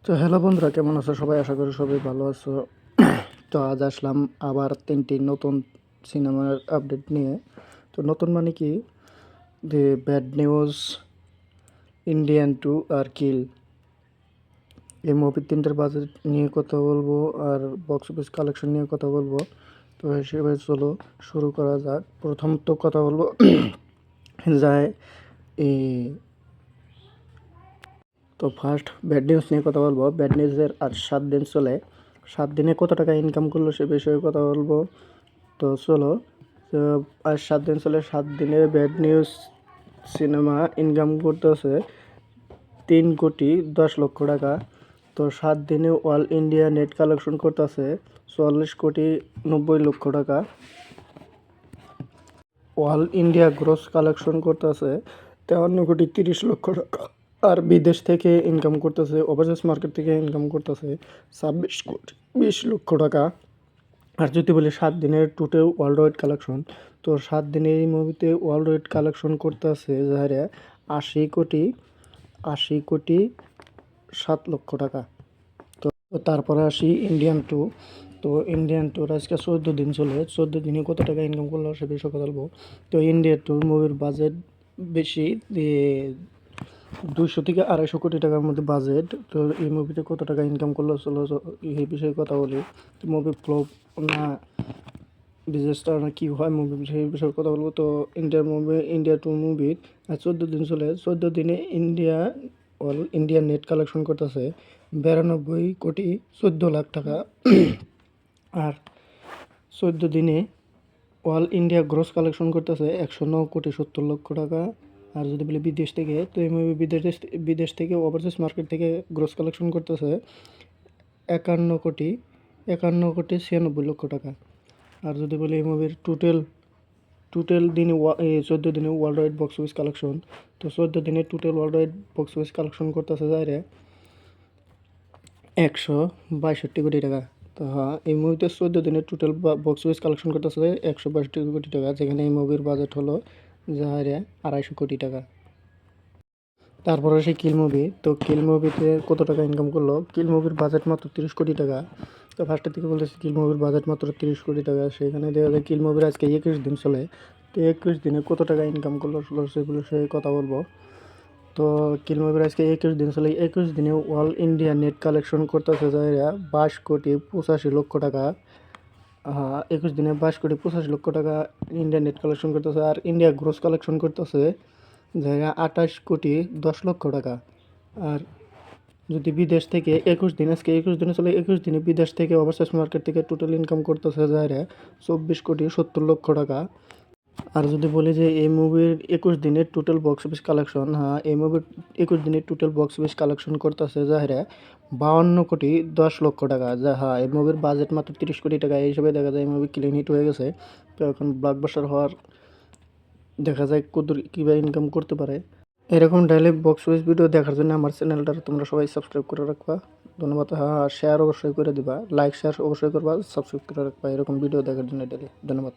তো হ্যালো বন্ধুরা, কেমন আছো সবাই? আশা করি সবাই ভালো আছো। তো আজ আসলাম আবার 3টি নতুন সিনেমার আপডেট নিয়ে। তো নতুন মানে কি, যে ব্যাড নিউজ, ইন্ডিয়ান 2 আর কিল, এই মুভির 3টার বাজেট নিয়ে কথা বলবো আর বক্স অফিস কালেকশন নিয়ে কথা বলবো। তো হিসেবে চলো শুরু করা যাক। প্রথম তো কথা বলবো যায় এই, তো ফার্স্ট ব্যাড নিউজ নিয়ে কথা বলবো। ব্যাড নিউজের আর 7 দিন চলে, 7 দিনে কত টাকা ইনকাম করলো সে বিষয়ে কথা বলবো। তো চলো, তো আর 7 দিন চলে, 7 দিনে ব্যাড নিউজ সিনেমা ইনকাম করতেছে 3,10,00,000 টাকা। তো 7 দিনে অল ইন্ডিয়া নেট কালেকশন করতেছে 44,90,00,000 টাকা। অল ইন্ডিয়া গ্রস কালেকশন করতেছে 53,30,00,000 টাকা। আর বিদেশ থেকে ইনকাম করতেছে, ওভারসিজ মার্কেট থেকে ইনকাম করতেছে 26,20,00,000 টাকা। আর যদি বলি 7 দিনের টোটাল ওয়ার্ল্ড ওয়াইড কালেকশন, তো 7 দিনে এই মুভিতে ওয়ার্ল্ড ওয়াইড কালেকশন করতেছে যারা 80,07,00,000 টাকা। তো তারপরে আসি ইন্ডিয়ান 2। তো ইন্ডিয়ান 2 আজকে 14 দিন চলে, 14 দিনে কত টাকা ইনকাম করলো সে বিষয়ে কথা বলবো। তো ইন্ডিয়ান 2 মুভির বাজেট বেশি, 200 থেকে 250 কোটি টাকার মধ্যে বাজেট। তো এই মুভিতে কত টাকা ইনকাম করলো চলো এই বিষয়ে কথা বলি। তো মুভি ফ্লপ না ডিজাস্টার না কী হয় মুভি সেই বিষয়ে কথা বলবো। তো ইন্ডিয়া 2 মুভির 14 দিন চলে, 14 দিনে অল ইন্ডিয়া নেট কালেকশন করতেছে 92,14,00,000 টাকা। আর 14 দিনে অল ইন্ডিয়া গ্রস কালেকশন করতেছে 109,70,00,000 টাকা। আর যদি বলি বিদেশ থেকে, তো এই মুভি বিদেশ থেকে ওভারসিজ মার্কেট থেকে গ্রস কালেকশন করতেছে 51,91,96,00,000 টাকা। আর যদি বলি এই মুভির টোটাল দিনে 14 দিনে world wide box office collection, তো 14 দিনে total world wide box office collection করতেছে যাইরে 162 কোটি টাকা। তো হ্যাঁ, এই মুভিতে 14 দিনে টোটাল বক্স অফিস কালেকশন করতেছে 162 কোটি টাকা, যেখানে এই মুভির বাজেট হলো যাইরে 250 কোটি টাকা। তারপরে সেই কিল মুভি। তো কিল মুভিতে কত টাকা ইনকাম করলো? কিল মুভির বাজেট মাত্র 30 কোটি টাকা। তো ফার্স্টের থেকে বলতেছি কিল মুভির বাজেট মাত্র 30 কোটি টাকা। সেখানে দেখা যায় কিল মুভির আজকে 21 দিন চলে। তো 21 দিনে কত টাকা ইনকাম করলো সেগুলো সে কথা বলবো। তো কিল মুভির আজকে 21 দিন চলে, 21 দিনে অল ইন্ডিয়া নেট কালেকশন করতেছে যাইরা 22,85,00,000 টাকা। 21 দিনে 22,85,00,000 টাকা ইন্ডিয়া নেট কালেকশন করতেছে। আর ইন্ডিয়া গ্রোস কালেকশন করতেছে জায়গা 28,10,00,000 টাকা। আর যদি বিদেশ থেকে 21 দিন, আজকে 21 দিনে চলে, 21 দিনে বিদেশ থেকে ওভারসিজ মার্কেট থেকে টোটাল ইনকাম করতেছে যাইরা 24,70,00,000 টাকা। আর যদি বলি যে এই মুভির 21 দিনের টোটাল বক্স অফিস কালেকশন, এই মুভির 21 দিনের টোটাল বক্স অফিস কালেকশন করতেছে যাইরা 52,10,00,000 টাকা। এই মুভির বাজেট মাত্র 30 কোটি টাকা। এই হিসাবে দেখা যায় এই মুভি ক্লিন হিট হয়ে গেছে। তো এখন ব্লকবাস্টার হওয়ার দেখা যায় কীভাবে ইনকাম করতে পারে। এরকম ডেইলি বক্স অফিস ভিডিও দেখার জন্য আমার চ্যানেলটা তোমরা সবাই সাবস্ক্রাইব করে রাখবা। ধন্যবাদ। শেয়ার অবশ্যই করে দিবা, লাইক শেয়ার অবশ্যই করবা, সাবস্ক্রাইব করে রাখবা এরকম ভিডিও দেখার জন্য ডেইলি। ধন্যবাদ।